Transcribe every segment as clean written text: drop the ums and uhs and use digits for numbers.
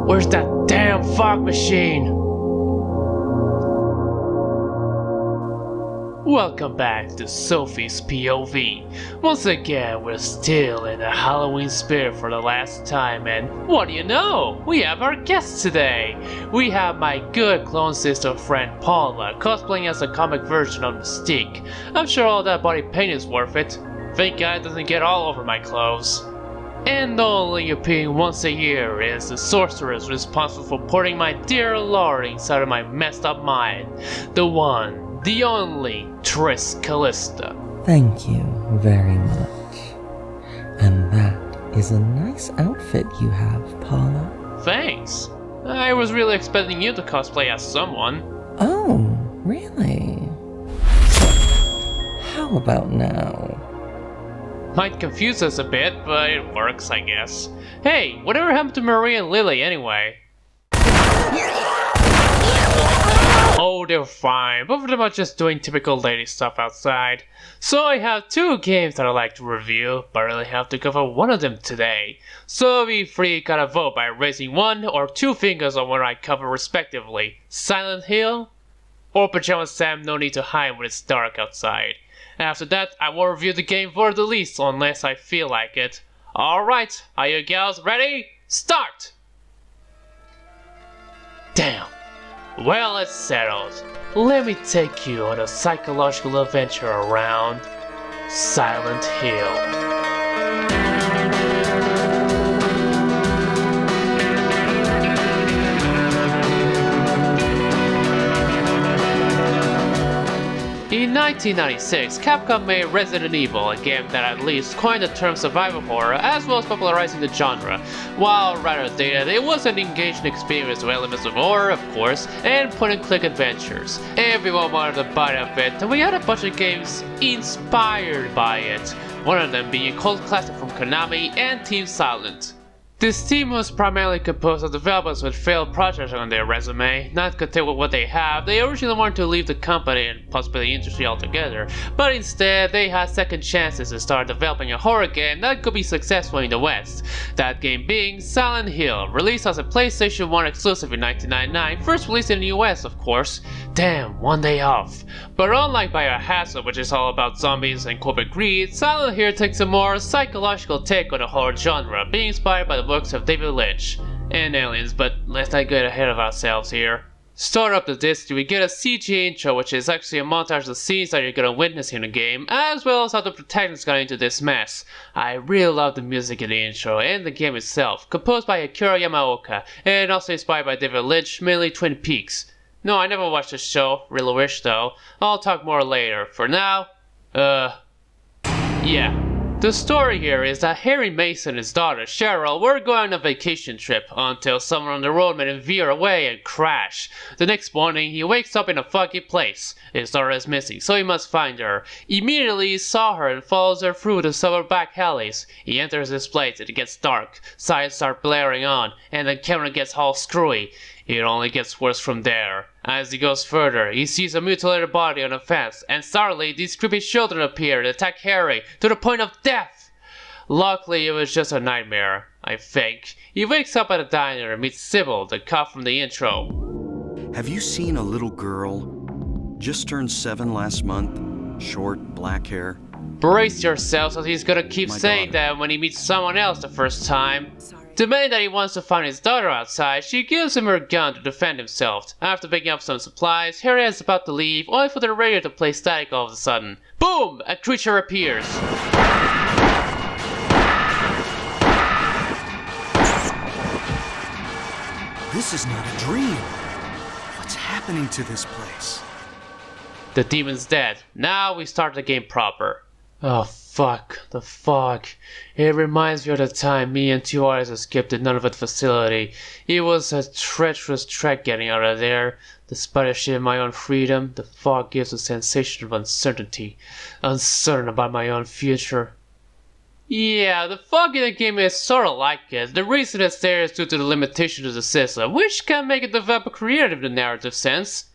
Where's that damn fog machine? Welcome back to Sophie's POV. Once again, we're still in the Halloween spirit for the last time, and what do you know? We have our guest today! We have my good clone sister friend Paula cosplaying as a comic version of Mystique. I'm sure all that body paint is worth it. Thank God it doesn't get all over my clothes. And only appearing once a year is the sorceress responsible for putting my dear Lord inside of my messed up mind. The one, the only, Tris Callista. Thank you very much. And that is a nice outfit you have, Paula. Thanks. I was really expecting you to cosplay as someone. Oh, really? How about now? Might confuse us a bit, but it works, I guess. Hey, whatever happened to Marie and Lily anyway? Oh, they're fine. Both of them are just doing typical lady stuff outside. So I have two games that I'd like to review, but I really have to cover one of them today. So be free, gotta vote by raising one or two fingers on what I cover respectively. Silent Hill or Pajama Sam No Need to Hide when it's dark outside. After that, I will review the game for the least unless I feel like it. Alright, are you gals ready? Start! Damn. Well, it's settled. Let me take you on a psychological adventure around Silent Hill. In 1996, Capcom made Resident Evil, a game that at least coined the term survival horror as well as popularizing the genre. While rather dated, it was an engaging experience with elements of horror, of course, and point-and-click adventures. Everyone wanted a bite of it, and we had a bunch of games inspired by it, one of them being a cult classic from Konami and Team Silent. This team was primarily composed of developers with failed projects on their resume. Not content with what they have, they originally wanted to leave the company and possibly the industry altogether, but instead they had second chances to start developing a horror game that could be successful in the West. That game being Silent Hill, released as a PlayStation 1 exclusive in 1999, first released in the US of course. Damn, one day off. But unlike Biohazard, which is all about zombies and corporate greed, Silent Hill takes a more psychological take on the horror genre, being inspired by the works of David Lynch and aliens, but let's not get ahead of ourselves here. Start up the disc, we get a CG intro, which is actually a montage of the scenes that you're gonna witness in the game, as well as how the protagonist got into this mess. I really love the music in the intro and the game itself, composed by Akira Yamaoka, and also inspired by David Lynch, mainly Twin Peaks. No, I never watched the show, really wish though. I'll talk more later. For now, yeah. The story here is that Harry Mason and his daughter Cheryl were going on a vacation trip until someone on the road made him veer away and crash. The next morning, he wakes up in a foggy place. His daughter is missing, so he must find her. Immediately, he saw her and follows her through the several back alleys. He enters this place and it gets dark. Signs start blaring on, and the camera gets all screwy. It only gets worse from there. As he goes further, he sees a mutilated body on a fence, and suddenly these creepy children appear and attack Harry to the point of death. Luckily, it was just a nightmare, I think. He wakes up at a diner and meets Sybil, the cop from the intro. Have you seen a little girl? Just turned 7 last month. Short, black hair. Brace yourselves, as he's gonna keep saying that when he meets someone else the first time. Demanding that he wants to find his daughter outside, she gives him her gun to defend himself. After picking up some supplies, Harry is about to leave, only for the radio to play static all of a sudden. Boom! A creature appears. This is not a dream. What's happening to this place? The demon's dead. Now we start the game proper. Oh fuck, the fog. It reminds me of the time me and two others escaped the Nunavut facility. It was a treacherous trek getting out of there. Despite achieving my own freedom, the fog gives a sensation of uncertainty. Uncertain about my own future. Yeah, the fog in the game is sorta like it. The reason it's there is due to the limitations of the system, which can make it develop a creative in the narrative sense.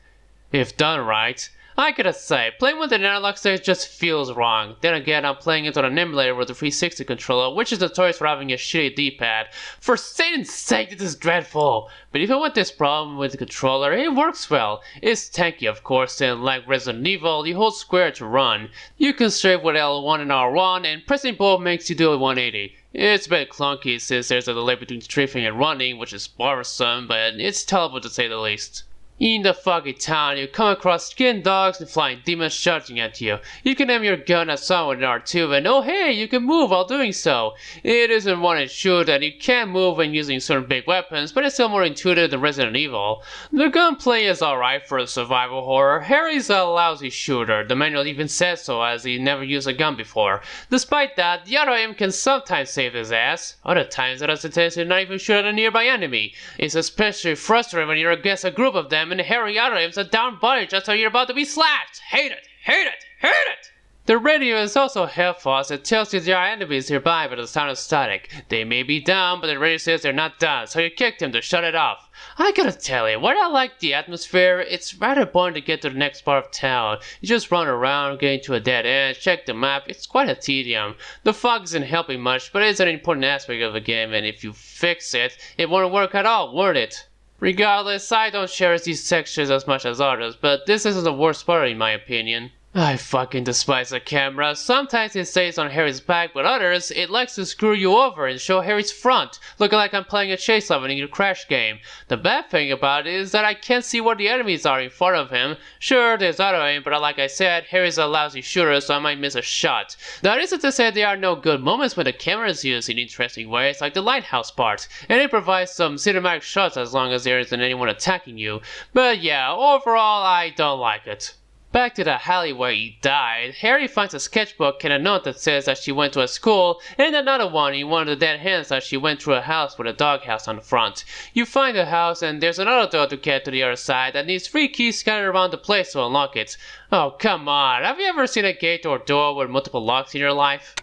If done right. I gotta say, playing with an analog stick just feels wrong. Then again, I'm playing it on an emulator with a 360 controller, which is notorious for having a shitty D-pad. For Satan's sake, this is dreadful! But even with this problem with the controller, it works well. It's tanky of course, and like Resident Evil, you hold square to run. You can strafe with L1 and R1, and pressing both makes you do a 180. It's a bit clunky since there's a delay between strafing and running, which is bothersome, but it's tolerable to say the least. In the foggy town, you come across skinned dogs and flying demons charging at you. You can aim your gun at someone in R2 and oh hey, you can move while doing so. It isn't one and shoot and you can move when using certain big weapons, but it's still more intuitive than Resident Evil. The gunplay is alright for a survival horror. Harry's a lousy shooter, the manual even says so as he never used a gun before. Despite that, the auto aim can sometimes save his ass. Other times it has a tendency to not even shoot at a nearby enemy. It's especially frustrating when you're against a group of them and Harry auto aims a down body just when you're about to be slapped. Hate it! Hate it! Hate it! The radio is also helpful as it tells you there are enemies nearby but the sound is static. They may be down but the radio says they're not down, so you kick them to shut it off. I gotta tell you, while I like the atmosphere, it's rather boring to get to the next part of town. You just run around, get into a dead end, check the map, it's quite a tedium. The fog isn't helping much, but it's an important aspect of the game and if you fix it, it won't work at all, won't it? Regardless, I don't cherish these textures as much as others, but this isn't the worst part in my opinion. I fucking despise the camera. Sometimes it stays on Harry's back, but others, it likes to screw you over and show Harry's front, looking like I'm playing a chase level in a Crash game. The bad thing about it is that I can't see where the enemies are in front of him. Sure, there's auto aim, but like I said, Harry's a lousy shooter, so I might miss a shot. That isn't to say there are no good moments when the camera is used in interesting ways, like the lighthouse part, and it provides some cinematic shots as long as there isn't anyone attacking you. But yeah, overall, I don't like it. Back to the alley where he died, Harry finds a sketchbook and a note that says that she went to a school, and another one in one of the dead hands that she went through a house with a doghouse on the front. You find the house and there's another door to get to the other side that needs 3 keys scattered around the place to unlock it. Oh come on, have you ever seen a gate or door with multiple locks in your life?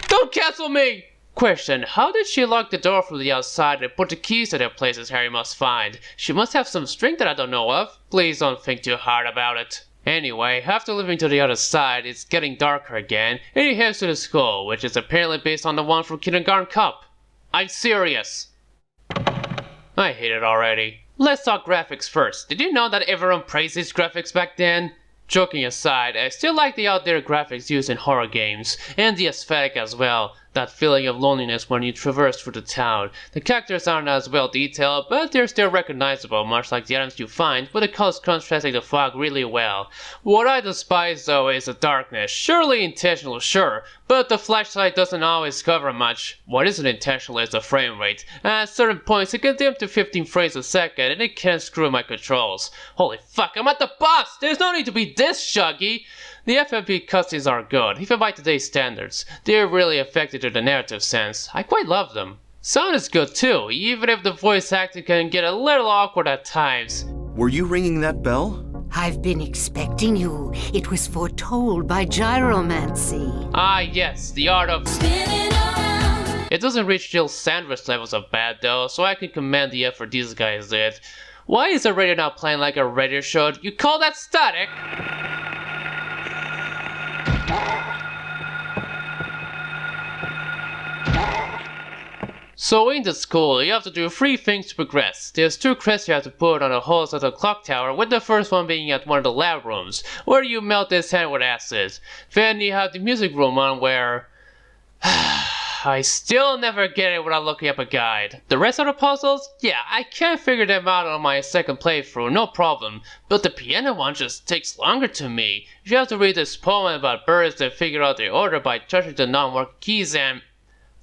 Don't cancel me! Question, how did she lock the door from the outside and put the keys to their places Harry must find? She must have some strength that I don't know of. Please don't think too hard about it. Anyway, after living to the other side, it's getting darker again, and he heads to the school, which is apparently based on the one from Kindergarten Cup. I'm serious. I hate it already. Let's talk graphics first. Did you know that everyone praised these graphics back then? Joking aside, I still like the out there graphics used in horror games, and the aesthetic as well. That feeling of loneliness when you traverse through the town. The characters aren't as well detailed, but they're still recognizable, much like the items you find, with the colors contrasting the fog really well. What I despise though is the darkness. Surely intentional, sure, but the flashlight doesn't always cover much. What isn't intentional is the frame rate. At certain points it can dip to 15 frames a second and it can screw my controls. Holy fuck, I'm at the boss! There's no need to be this shuggy! The FMV cutscenes are good, even by today's standards. They're really effective in the narrative sense. I quite love them. Sound is good too, even if the voice acting can get a little awkward at times. Were you ringing that bell? I've been expecting you. It was foretold by gyromancy. Ah yes, the art of spinning around. It doesn't reach Jill Sanders levels of bad though, so I can commend the effort these guys did. Why is the radio not playing like a radio show? You call that static? So in the school, you have to do 3 things to progress. There's 2 crests you have to put on the holes of the clock tower, with the first one being at one of the lab rooms, where you melt this hand with acid. Then you have the music room on where... I still never get it without looking up a guide. The rest of the puzzles? Yeah, I can figure them out on my second playthrough, no problem. But the piano one just takes longer to me. You have to read this poem about birds and figure out their order by touching the non-working keys and...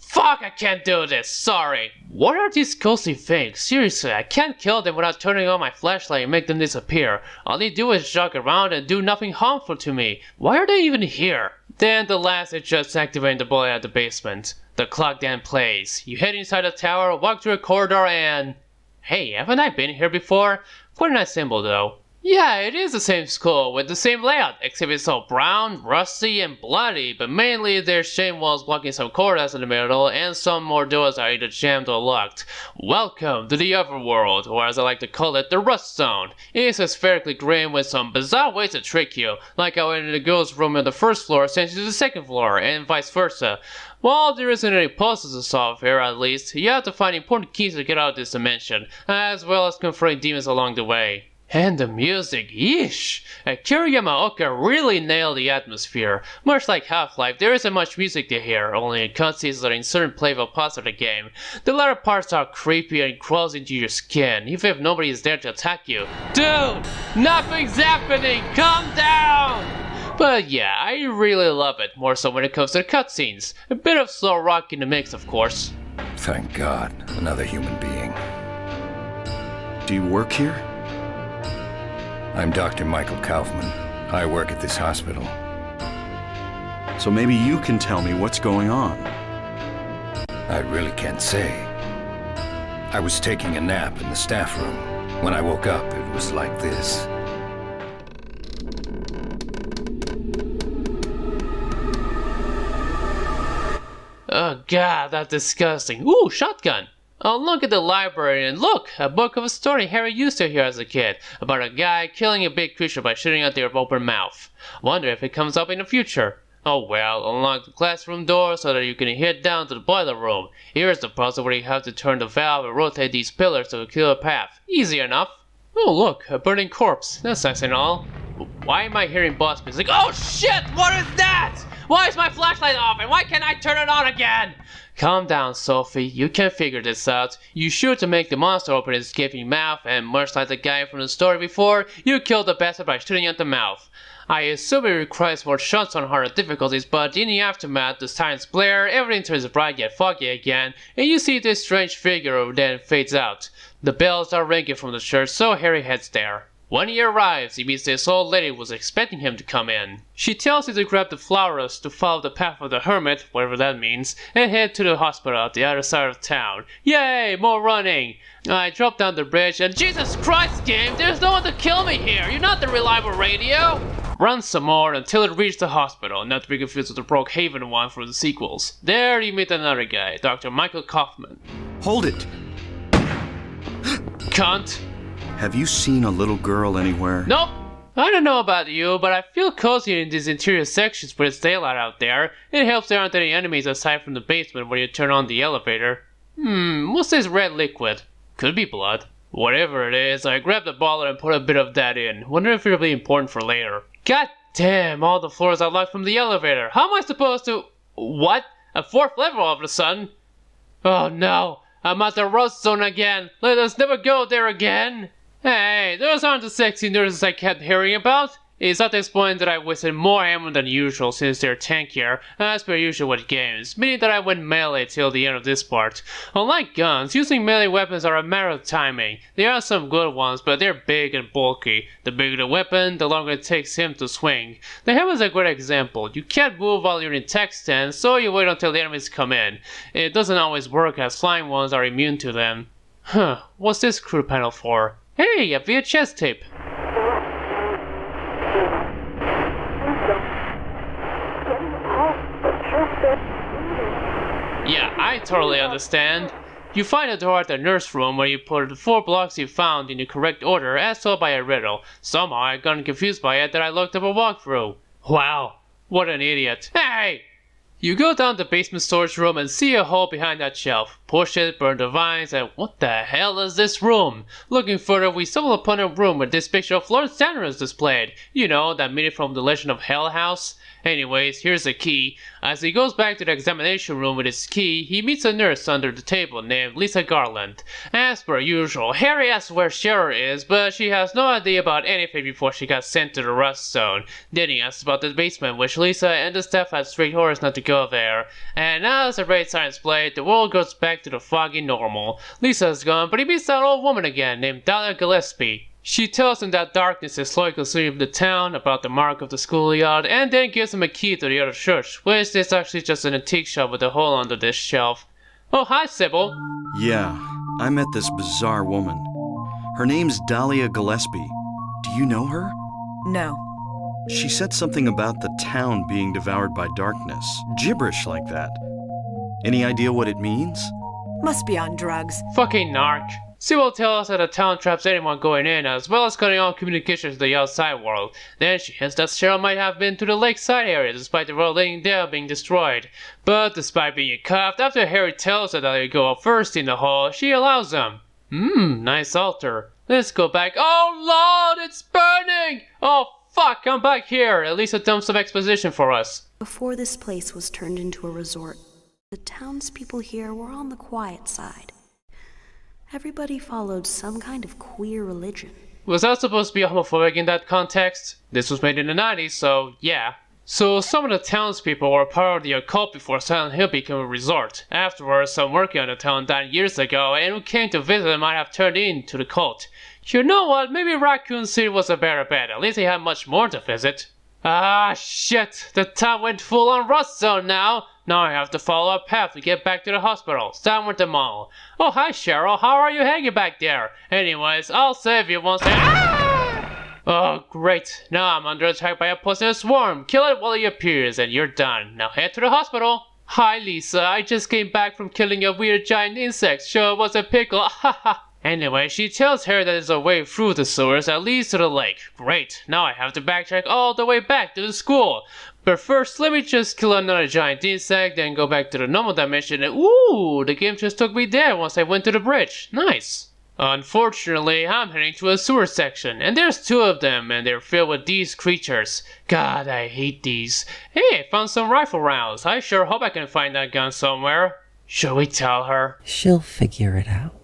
Fuck, I can't do this, sorry. What are these ghostly things? Seriously, I can't kill them without turning on my flashlight and make them disappear. All they do is jog around and do nothing harmful to me. Why are they even here? Then the last is just activating the bullet at the basement. The clock then plays. You head inside the tower, walk through a corridor and... Hey, haven't I been here before? Quite a nice symbol though. Yeah, it is the same school with the same layout, except it's all brown, rusty, and bloody, but mainly there's chain walls blocking some corridors in the middle, and some more doors are either jammed or locked. Welcome to the Otherworld, or as I like to call it, the Rust Zone. It is aspherically green with some bizarre ways to trick you, like how in the girl's room on the first floor sends you to the second floor, and vice versa. While there isn't any puzzles to solve here, at least, you have to find important keys to get out of this dimension, as well as confront demons along the way. And the music, yeesh! Akira Yamaoka really nailed the atmosphere. Much like Half-Life, there isn't much music to hear, only in cutscenes that in certain playable parts of the game. The latter parts are creepy and crawls into your skin, even if nobody is there to attack you. Dude! Nothing's happening! Calm down! But yeah, I really love it, more so when it comes to the cutscenes. A bit of slow rock in the mix, of course. Thank God, another human being. Do you work here? I'm Dr. Michael Kaufman. I work at this hospital. So maybe you can tell me what's going on. I really can't say. I was taking a nap in the staff room. When I woke up, it was like this. Oh god, that's disgusting. Ooh, shotgun! Oh, look at the library and look! A book of a story Harry used to hear as a kid about a guy killing a big creature by shooting out their open mouth. Wonder if it comes up in the future. Oh well, unlock the classroom door so that you can head down to the boiler room. Here's the puzzle where you have to turn the valve and rotate these pillars to a clear path. Easy enough. Oh look, a burning corpse. That's nice and all. Why am I hearing boss music? Oh shit! What is that? Why is my flashlight off and why can't I turn it on again? Calm down, Sophie. You can figure this out. You shoot to make the monster open its gaping mouth, and much like the guy from the story before, you kill the bastard by shooting at the mouth. I assume it requires more shots on harder difficulties, but in the aftermath, the sirens blare, everything turns bright yet foggy again, and you see this strange figure then fades out. The bells are ringing from the church, so Harry heads there. When he arrives, he meets this old lady who was expecting him to come in. She tells him to grab the flowers to follow the path of the hermit, whatever that means, and head to the hospital at the other side of town. Yay, more running! I drop down the bridge and Jesus Christ, game, there's no one to kill me here! You're not the reliable radio! Run some more until it reaches the hospital, not to be confused with the Brookhaven one from the sequels. There you meet another guy, Dr. Michael Kaufman. Hold it! Cunt! Have you seen a little girl anywhere? Nope. I don't know about you, but I feel cozy in these interior sections where it's daylight out there. It helps there aren't any enemies aside from the basement where you turn on the elevator. What's this red liquid? Could be blood. Whatever it is, I grab the bottle and put a bit of that in. Wonder if it'll be important for later. God damn, all the floors are locked from the elevator. How am I supposed to... What? A fourth level all of a sudden? Oh no, I'm at the Rust Zone again. Let us never go there again. Hey, those aren't the sexy nurses I kept hearing about. It's at this point that I wasted more ammo than usual since they're tankier, as per usual with games, meaning that I went melee till the end of this part. Unlike guns, using melee weapons are a matter of timing. There are some good ones, but they're big and bulky. The bigger the weapon, the longer it takes him to swing. The hammer's a great example. You can't move while you're in tech stance, so you wait until the enemies come in. It doesn't always work as flying ones are immune to them. Huh, what's this crew panel for? Hey, a VHS tape. Yeah, I totally understand. You find a door at the nurse room where you put the 4 blocks you found in the correct order as told by a riddle. Somehow I got confused by it that I looked up a walkthrough. Wow, what an idiot. Hey! You go down the basement storage room and see a hole behind that shelf. Push it, burn the vines, and what the hell is this room? Looking further, we stumble upon a room where this picture of Lord Tanner is displayed. You know, that minute from the Legend of Hell House? Anyways, here's a key. As he goes back to the examination room with his key, he meets a nurse under the table named Lisa Garland. As per usual, Harry asks where Cheryl is, but she has no idea about anything before she got sent to the Rust Zone. Then he asks about the basement, which Lisa and the staff had strict orders not to go there. And as the raid signs play, the world goes back to the foggy normal. Lisa's gone, but he meets that old woman again named Dahlia Gillespie. She tells him that darkness is slowly consuming the town, about the mark of the schoolyard, and then gives him a key to the other church, which is actually just an antique shop with a hole under this shelf. Oh, hi, Sybil. Yeah, I met this bizarre woman. Her name's Dahlia Gillespie. Do Do you know her? No. She said something about the town being devoured by darkness. Gibberish like that. Any idea what it means? Must be on drugs. Fucking narc. Sybil tells us that the town traps anyone going in, as well as cutting off communications to the outside world. Then she hints that Cheryl might have been to the lakeside area despite the world laying there being destroyed. But despite being cuffed, after Harry tells her that they go up first in the hall, she allows them. Nice altar. Let's go back. Oh lord, it's burning! Oh fuck, I'm back here. At least it dumps some exposition for us. Before this place was turned into a resort, the townspeople here were on the quiet side. Everybody followed some kind of queer religion. Was that supposed to be homophobic in that context? This was made in the 90s, so yeah. So some of the townspeople were part of the occult before Silent Hill became a resort. Afterwards, some working on the town died years ago, and who came to visit might have turned into the cult. You know what, maybe Raccoon City was a better bet, at least they had much more to visit. Ah shit, the town went full on rust zone now. Now I have to follow a path to get back to the hospital, down with the mall. Oh hi Cheryl, how are you hanging back there? Anyways, I'll save you once Oh great, now I'm under attack by a poisonous swarm. Kill it while it appears and you're done. Now head to the hospital. Hi Lisa, I just came back from killing a weird giant insect, sure it was a pickle, haha. Anyway, she tells her that there's a way through the sewers that leads to the lake. Great, now I have to backtrack all the way back to the school. But first, let me just kill another giant insect, then go back to the normal dimension and ooh, the game just took me there once I went to the bridge. Nice. Unfortunately, I'm heading to a sewer section, and there's two of them, and they're filled with these creatures. God, I hate these. Hey, I found some rifle rounds. I sure hope I can find that gun somewhere. Should we tell her? She'll figure it out.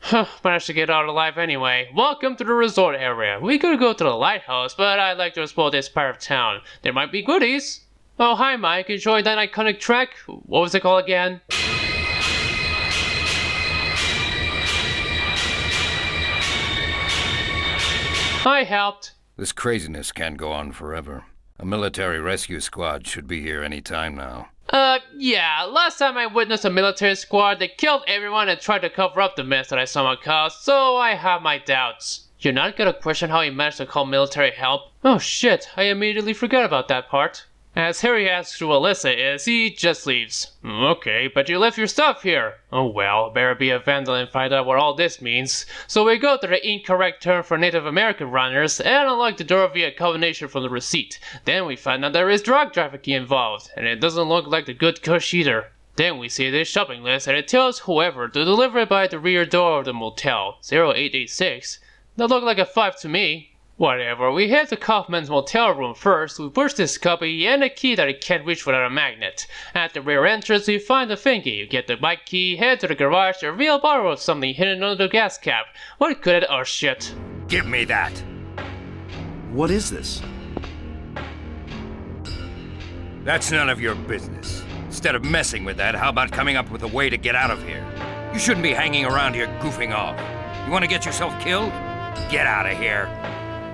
Huh, managed to get out alive anyway. Welcome to the resort area. We could go to the lighthouse, but I'd like to explore this part of town. There might be goodies. Oh, hi Mike, enjoyed that iconic track? What was it called again? I helped. This craziness can't go on forever. A military rescue squad should be here any time now. Yeah, last time I witnessed a military squad, they killed everyone and tried to cover up the mess that I somehow caused, so I have my doubts. You're not gonna question how he managed to call military help? Oh shit, I immediately forgot about that part. As Harry asks who Alyssa is, he just leaves. Okay, but you left your stuff here. Oh well, better be a vandal and find out what all this means. So we go to the incorrect term for Native American runners and unlock the door via a combination from the receipt. Then we find out there is drug trafficking involved, and it doesn't look like the good kush either. Then we see this shopping list and it tells whoever to deliver it by the rear door of the motel, 0886. That looked like a 5 to me. Whatever, we head to Kaufman's motel room first, we push this cubby and a key that it can't reach without a magnet. At the rear entrance we find the thingy, you get the bike key, head to the garage to reveal a bottle of something hidden under the gas cap. What could it— oh shit. Give me that! What is this? That's none of your business. Instead of messing with that, how about coming up with a way to get out of here? You shouldn't be hanging around here goofing off. You want to get yourself killed? Get out of here.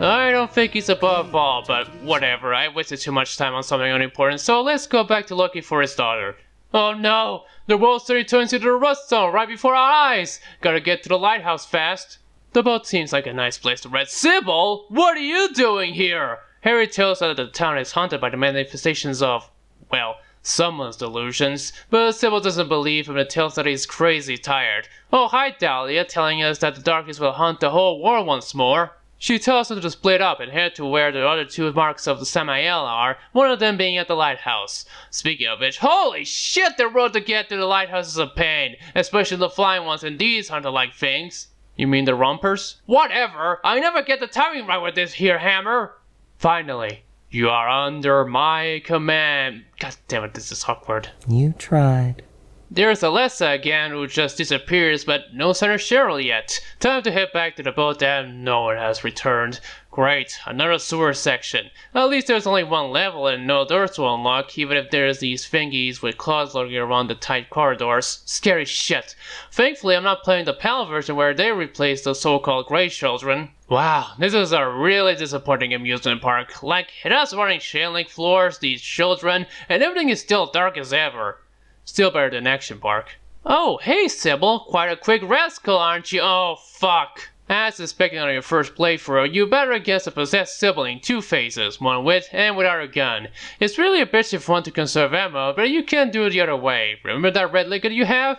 I don't think he's above all, but whatever, I wasted too much time on something unimportant, so let's go back to looking for his daughter. Oh no! The world story turns into the rust zone right before our eyes! Gotta get to the lighthouse fast. The boat seems like a nice place to rest. Sybil! What are you doing here? Harry tells her that the town is haunted by the manifestations of, well, someone's delusions, but Sybil doesn't believe him and tells that he's crazy tired. Oh hi Dahlia, telling us that the darkness will haunt the whole world once more. She tells them to split up and head to where the other two marks of the Samael are, one of them being at the lighthouse. Speaking of which, holy shit, the road to get to the lighthouse is a pain, especially the flying ones and these hunter-like things. You mean the rompers? Whatever, I never get the timing right with this here hammer. Finally, you are under my command. God damn it, this is awkward. You tried. There's Alyssa again, who just disappears, but no sign of Cheryl yet. Time to head back to the boat and no one has returned. Great, another sewer section. At least there's only one level and no doors to unlock, even if there's these thingies with claws lurking around the tight corridors. Scary shit. Thankfully I'm not playing the PAL version where they replaced the so-called Grey Children. Wow, this is a really disappointing amusement park. Like, it has running chain link floors, these children, and everything is still dark as ever. Still better than Action Park. Oh, hey Sybil, quite a quick rascal, aren't you? Oh, fuck. As expected on your first playthrough, you better guess a possessed sibling 2 phases, one with and without a gun. It's really a bitch if you want to conserve ammo, but you can do it the other way. Remember that red liquid you have?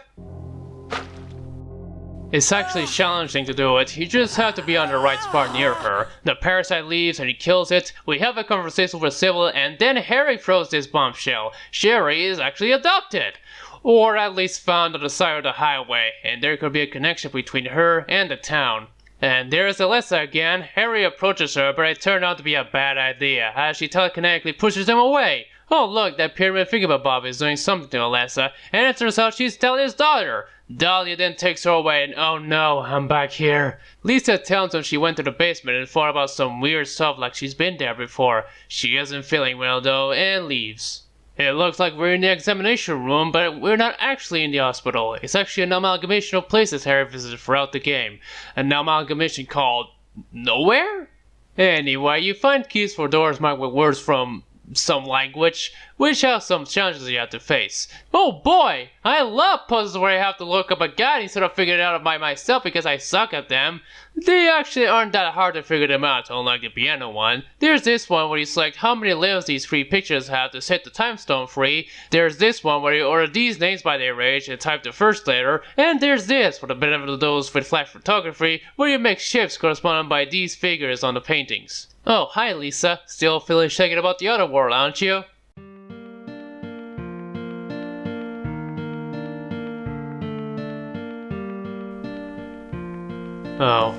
It's actually challenging to do it, you just have to be on the right spot near her. The parasite leaves and he kills it, we have a conversation with Sybil, and then Harry throws this bombshell. Sherry is actually adopted! Or at least found on the side of the highway, and there could be a connection between her and the town. And there's Alyssa again. Harry approaches her, but it turned out to be a bad idea, as she telekinetically pushes him away. Oh look, that pyramid thingamabob is doing something to Alyssa, and it turns out she's Dahlia's daughter. Dahlia then takes her away and oh no, I'm back here. Lisa tells him she went to the basement and thought about some weird stuff like she's been there before. She isn't feeling well though, and leaves. It looks like we're in the examination room, but we're not actually in the hospital. It's actually an amalgamation of places Harry visited throughout the game. An amalgamation called Nowhere? Anyway, you find keys for doors marked with words from some language, which have some challenges you have to face. Oh boy! I love puzzles where I have to look up a guide instead of figuring it out by myself because I suck at them. They actually aren't that hard to figure them out, unlike the piano one. There's this one where you select how many limbs these 3 pictures have to set the time stone free. There's this one where you order these names by their age and type the first letter. And there's this, for the benefit of those with flash photography, where you make shapes corresponding by these figures on the paintings. Oh, hi Lisa. Still feeling shaken about the Otherworld, aren't you? Oh.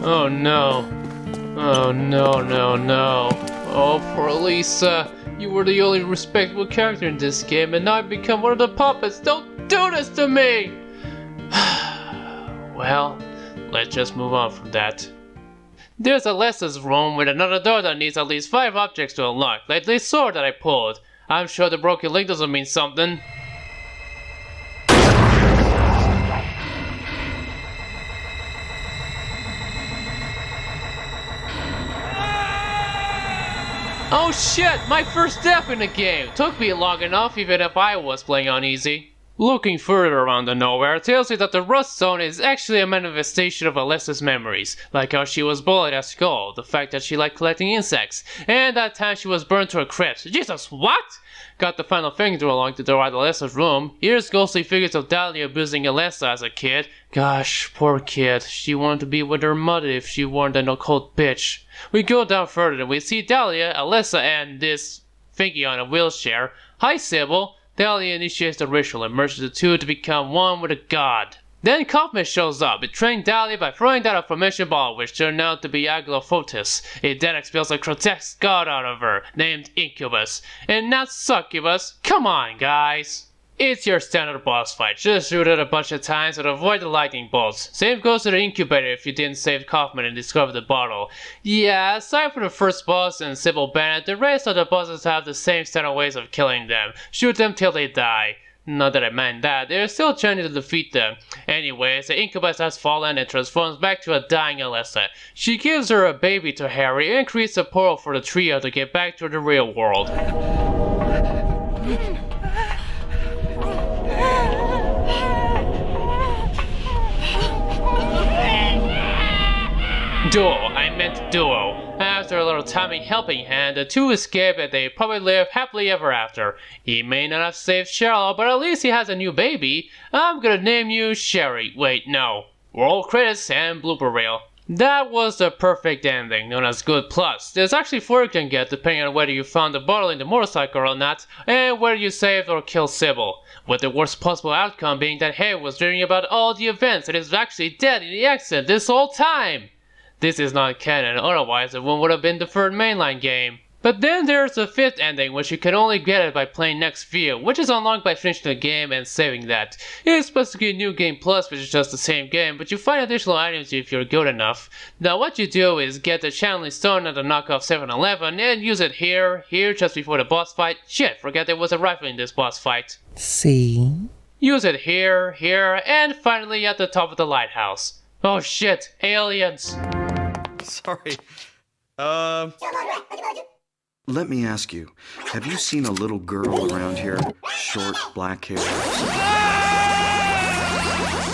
Oh no. Oh no. Oh, poor Lisa. You were the only respectable character in this game, and now I've become one of the puppets. Don't do this to me! Well, let's just move on from that. There's Alessa's room with another door that needs at least 5 objects to unlock, like this sword that I pulled. I'm sure the broken link doesn't mean something. Oh shit, my first death in the game! Took me long enough even if I was playing on easy. Looking further around the Nowhere tells you that the Rust Zone is actually a manifestation of Alessa's memories, like how she was bullied at school, the fact that she liked collecting insects, and that time she was burned to a crisp. Jesus, what? Got the final thing to along the door at Alessa's room. Here's ghostly figures of Dahlia abusing Alessa as a kid. Gosh, poor kid. She wanted to be with her mother if she weren't an occult bitch. We go down further and we see Dahlia, Alessa, and this thingy on a wheelchair. Hi, Sybil. Dahlia initiates the ritual and merges the two to become one with a god. Then Kaufman shows up, betraying Dahlia by throwing down a formation ball, which turned out to be Aglofotis. It then expels a grotesque god out of her, named Incubus. And not Succubus. Come on, guys. It's your standard boss fight, just shoot it a bunch of times and avoid the lightning bolts. Same goes to the incubator if you didn't save Kaufman and discover the bottle. Yeah, aside from the first boss and Sybil Bennett, the rest of the bosses have the same standard ways of killing them. Shoot them till they die. Not that I meant that, there's still a chance to defeat them. Anyways, the incubus has fallen and transforms back to a dying Alessa. She gives her a baby to Harry and creates a portal for the trio to get back to the real world. Duo. After a little timing helping hand, the two escape and they probably live happily ever after. He may not have saved Charlotte, but at least he has a new baby. I'm gonna name you Sherry. Wait, no. Roll credits and blooper reel. That was the perfect ending, known as Good Plus. There's actually 4 you can get depending on whether you found the bottle in the motorcycle or not, and whether you saved or killed Sybil. With the worst possible outcome being that Harry was dreaming about all the events and is actually dead in the accident this whole time. This is not canon, otherwise it would have been the 3rd mainline game. But then there's the 5th ending, which you can only get it by playing next field, which is unlocked by finishing the game and saving that. It's supposed to be a new game plus, which is just the same game, but you find additional items if you're good enough. Now what you do is get the channeling stone at the knockoff 7-Eleven and use it here just before the boss fight. Shit, forget there was a rifle in this boss fight. See? Use it here, and finally at the top of the lighthouse. Oh shit, aliens! Sorry. Let me ask you, have you seen a little girl around here? Short, black hair.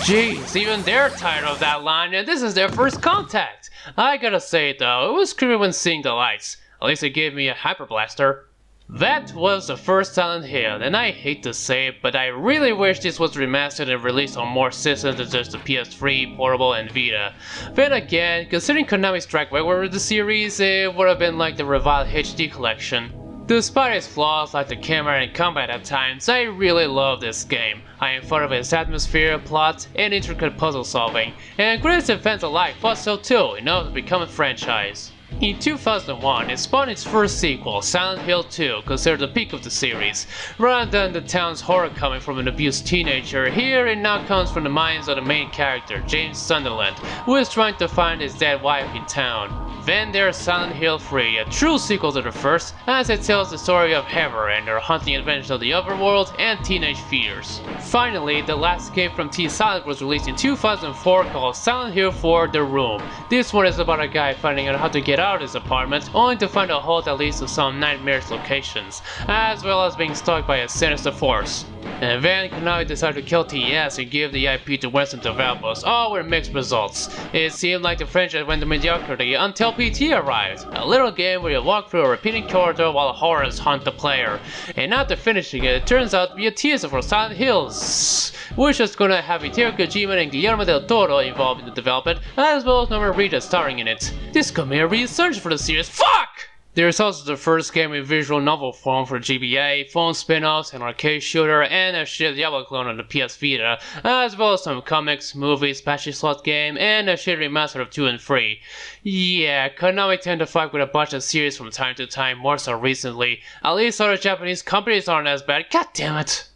Jeez, even they're tired of that line, and this is their first contact. I gotta say though, it was creepy when seeing the lights. At least it gave me a hyper blaster. That was the first Silent Hill, and I hate to say it, but I really wish this was remastered and released on more systems than just the PS3, Portable, and Vita. Then again, considering Konami's track record with the series, it would have been like the Revival HD collection. Despite its flaws like the camera and combat at times, I really love this game. I am fond of its atmosphere, plot, and intricate puzzle solving, and critics and fans alike thought so too, enough to become a franchise. In 2001, it spawned its first sequel, Silent Hill 2, considered the peak of the series. Rather than the town's horror coming from an abused teenager, here it now comes from the minds of the main character, James Sunderland, who is trying to find his dead wife in town. Then there's Silent Hill 3, a true sequel to the first, as it tells the story of Heather and her hunting adventures of the Otherworld and teenage fears. Finally, the last game from T-Silent was released in 2004 called Silent Hill 4 The Room. This one is about a guy finding out how to get out of his apartment, only to find a hole that leads to some nightmarish locations, as well as being stalked by a sinister force. And then Konami decided to kill TES and give the IP to Western developers, all with mixed results. It seemed like the franchise went to mediocrity until PT arrived, a little game where you walk through a repeating corridor while horrors hunt the player. And after finishing it, it turns out to be a teaser for Silent Hills, which is gonna have Hideo Kojima and Guillermo del Toro involved in the development, as well as Norman Reedus starring in it. This could be a resurgence for the series. Fuck! There's also the first game in visual novel form for GBA, phone spin-offs, an arcade shooter, and a shit Diablo clone on the PS Vita, as well as some comics, movies, patchy slot game, and a shit remaster of 2 and 3. Yeah, Konami tend to fuck with a bunch of series from time to time, more so recently. At least other Japanese companies aren't as bad. God damn it!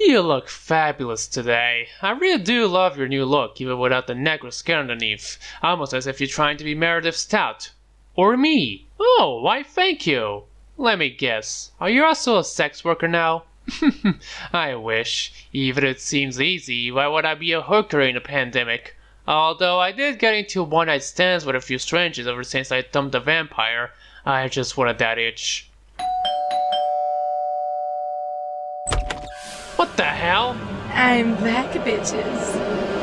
You look fabulous today. I really do love your new look, even without the neck or skin underneath. Almost as if you're trying to be Meredith Stout. Or me. Oh, why thank you. Let me guess, are you also a sex worker now? I wish. Even if it seems easy, why would I be a hooker in a pandemic? Although I did get into one-night stands with a few strangers ever since I dumped a vampire. I just wanted that itch. What the hell? I'm back, bitches.